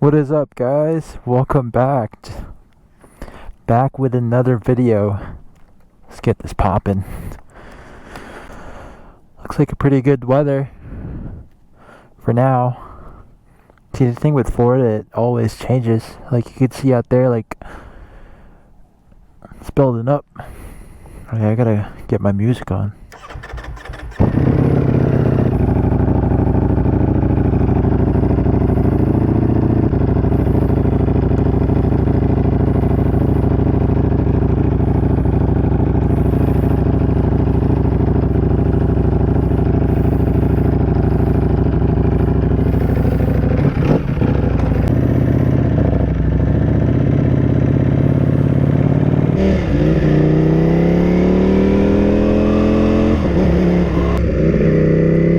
What is up, guys? Welcome back. Back with another video. Let's get this popping. Looks like a pretty good weather for now. See, the thing with Florida, it always changes. Like you could see out there, like it's building up. Okay, I gotta get my music on.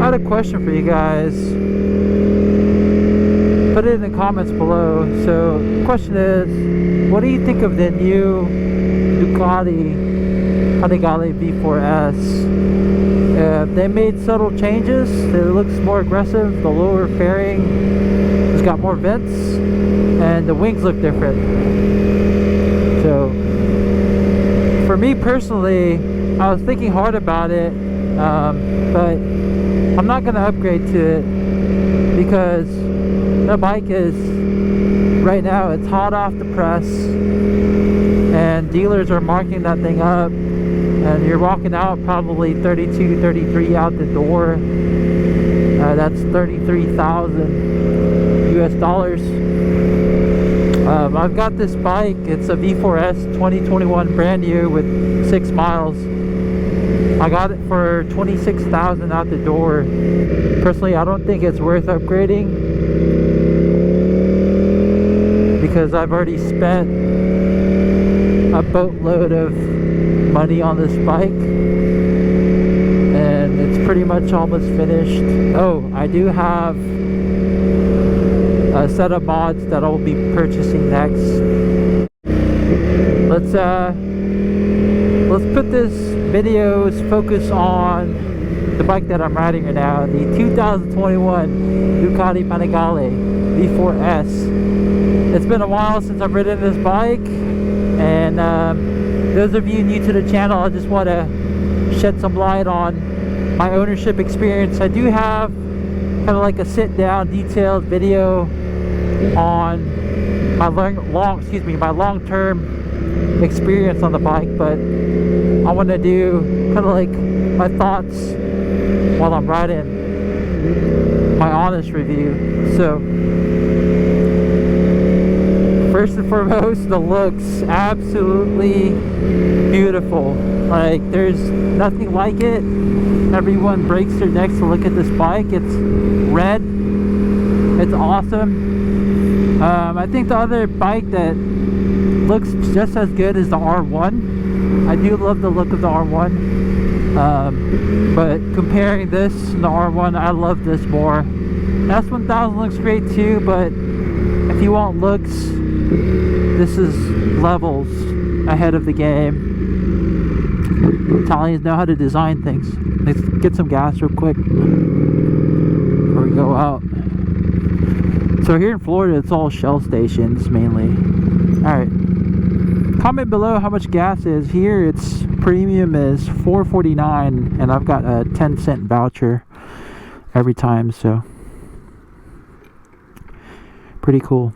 I had a question for you guys. Put it in the comments below. So the question is, what do you think of the new Ducati Panigale V4S? They made subtle changes. It looks more aggressive. The lower fairing has got more vents and the wings look different. So for me personally, I was thinking hard about it, but I'm not going to upgrade to it because the bike is, right now, it's hot off the press and dealers are marking that thing up and you're walking out probably 32, 33 out the door. That's 33,000 US dollars. I've got this bike. It's a V4S 2021 brand new with 6 miles. I got it for 26,000 out the door. Personally, I don't think it's worth upgrading because I've already spent a boatload of money on this bike and it's pretty much almost finished. Oh, I do have a set of mods that I'll be purchasing next. Let's put this video's focus on the bike that I'm riding right now, the 2021 Ducati Panigale V4S. It's been a while since I've ridden this bike, and those of you new to the channel, I just want to shed some light on my ownership experience. I do have kind of like a sit-down detailed video on my long-term experience on the bike, but I want to do kind of like my thoughts while I'm riding, my honest review. So first and foremost, the looks absolutely beautiful. Like there's nothing like it. Everyone breaks their necks to look at this bike. It's red. It's awesome. I think the other bike that looks just as good as the R1. I do love the look of the R1, but comparing this and the R1, I love this more. S1000 looks great too, but if you want looks, this is levels ahead of the game. Italians know how to design things. Let's get some gas real quick before we go out. So here in Florida, it's all Shell stations mainly. Alright. Comment below how much gas is. Here it's premium is $4.49 and I've got a 10-cent voucher every time, so pretty cool.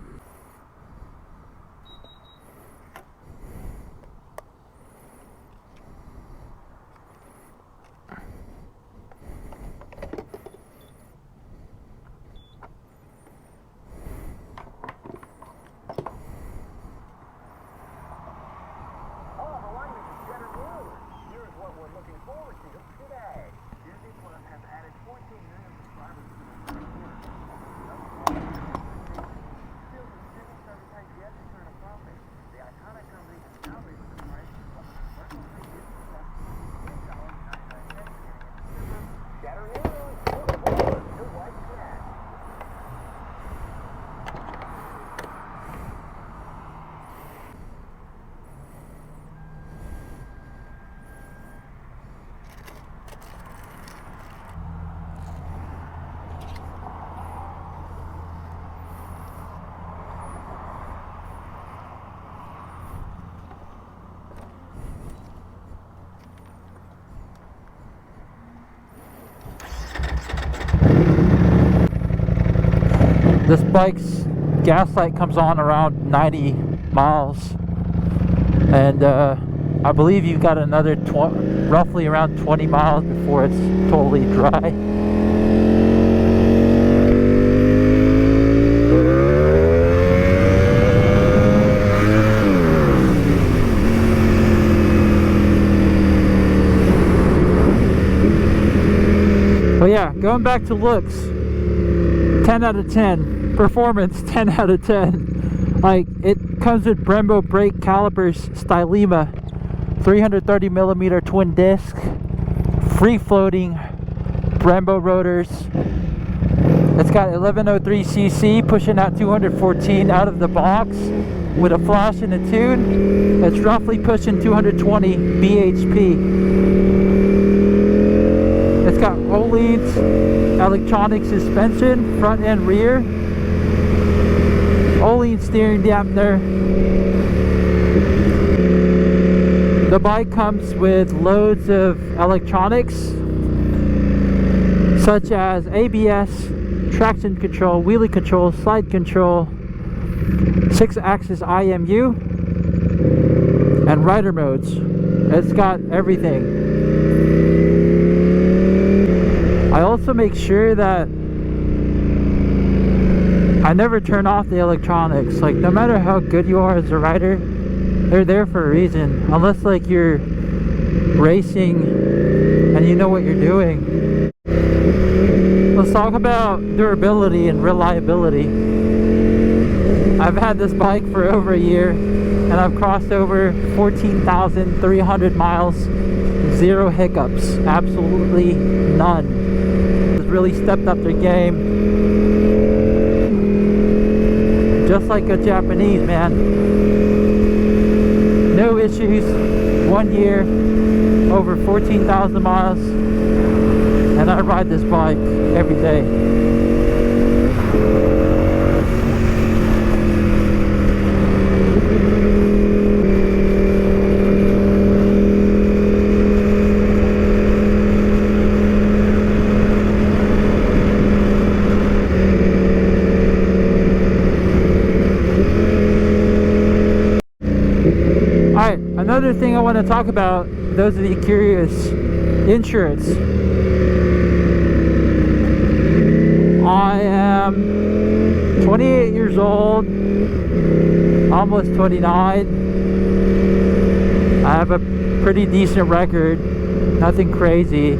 This bike's gas light comes on around 90 miles, and I believe you've got another roughly around 20 miles before it's totally dry. But yeah, going back to looks, 10 out of 10. Performance, 10 out of 10. Like, it comes with Brembo brake calipers, Stylema, 330mm twin disc, free floating Brembo rotors. It's got 1103cc pushing out 214 out of the box with a flash and a tune. It's roughly pushing 220 bhp. It's got Rollins electronic suspension, front and rear, Rollins steering dampener. The bike comes with loads of electronics such as ABS, traction control, wheelie control, slide control, 6-axis IMU, and rider modes. It's got everything. I also make sure that I never turn off the electronics. Like, no matter how good you are as a rider, they're there for a reason. Unless like you're racing and you know what you're doing. Let's talk about durability and reliability. I've had this bike for over a year and I've crossed over 14,300 miles, 0 hiccups, absolutely none. It's really stepped up their game. Just like a Japanese, man. No issues, 1 year, over 14,000 miles, and I ride this bike every day. Alright, another thing I want to talk about, those of you curious, insurance. I am 28 years old, almost 29. I have a pretty decent record, nothing crazy.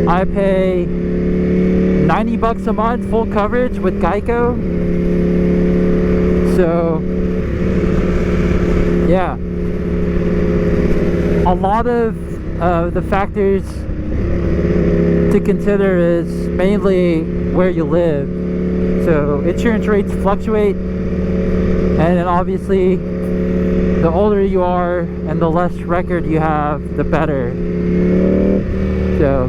I pay 90 bucks a month, full coverage with Geico. So yeah, a lot of the factors to consider is mainly where you live. So insurance rates fluctuate, and then obviously the older you are and the less record you have, the better. So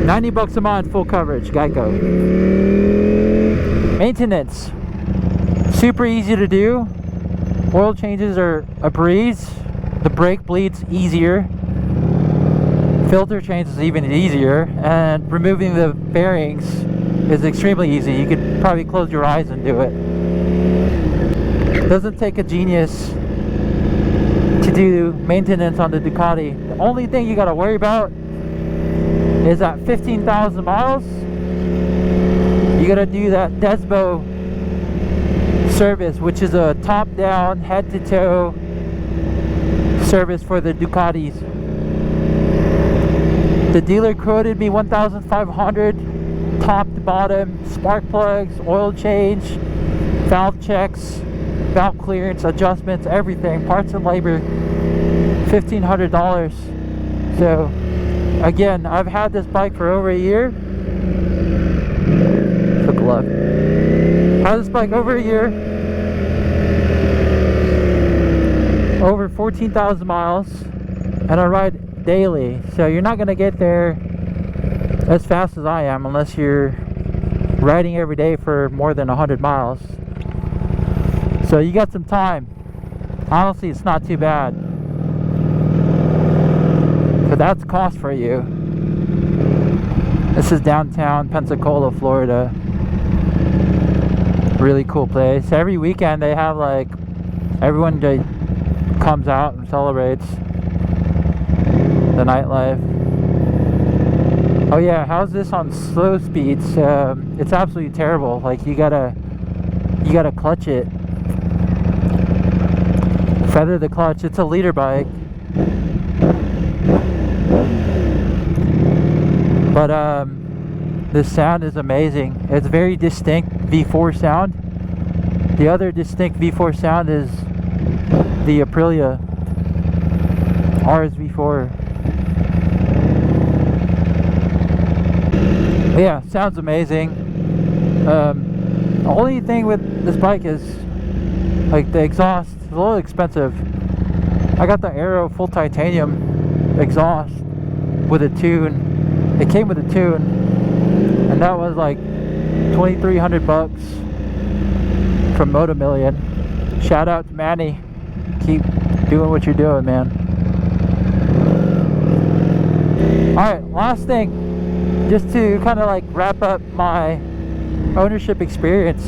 90 bucks a month, full coverage, Geico. Maintenance, super easy to do. Oil changes are a breeze. The brake bleed's easier. Filter change is even easier, and removing the bearings is extremely easy. You could probably close your eyes and do it. It doesn't take a genius to do maintenance on the Ducati. The only thing you got to worry about is at 15,000 miles, you got to do that Desmo service, which is a top-down, head-to-toe service for the Ducatis. The dealer quoted me $1,500, top to bottom, spark plugs, oil change, valve checks, valve clearance, adjustments, everything, parts and labor, $1,500. So again, I've had this bike for over a year. Took a look. Had this bike over a year, over 14,000 miles, and I ride daily. So you're not going to get there as fast as I am unless you're riding every day for more than 100 miles. So you got some time. Honestly, it's not too bad. But that's cost for you. This is downtown Pensacola, Florida. Really cool place. Every weekend they have like everyone comes out and celebrates the nightlife. Oh yeah, how's this on slow speeds? It's absolutely terrible. Like you gotta clutch it, feather the clutch. It's a leader bike, but the sound is amazing. It's very distinct V4 sound. The other distinct V4 sound is the Aprilia RS-V4. Yeah, sounds amazing. The only thing with this bike is like the exhaust is a little expensive. I got the Aero full titanium exhaust with a tune. It came with a tune, and that was like $2,300 from Moto Million. Shout out to Manny. Keep doing what you're doing, man. Alright, last thing, just to kind of like wrap up my ownership experience.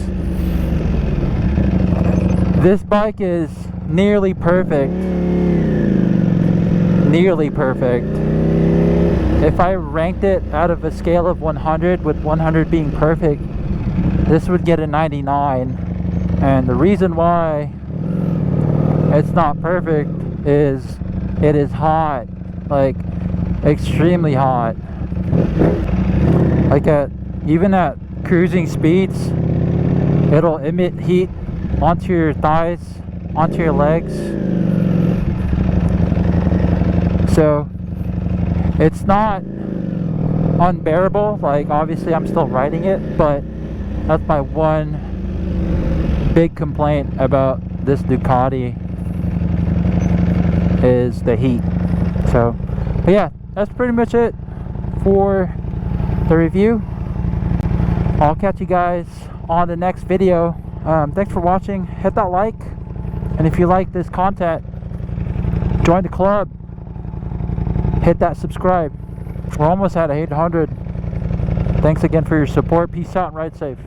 This bike is nearly perfect. Nearly perfect. If I ranked it out of a scale of 100, with 100 being perfect, this would get a 99. And the reason why it's not perfect is it is hot, like extremely hot. Like even at cruising speeds, it'll emit heat onto your thighs, onto your legs. So it's not unbearable. Like obviously I'm still riding it, but that's my one big complaint about this Ducati is the heat. So but yeah, that's pretty much it for the review. I'll catch you guys on the next video. Thanks for watching. Hit that like, and if you like this content, join the club. Hit that subscribe. We're almost at 800. Thanks again for your support. Peace out and ride safe.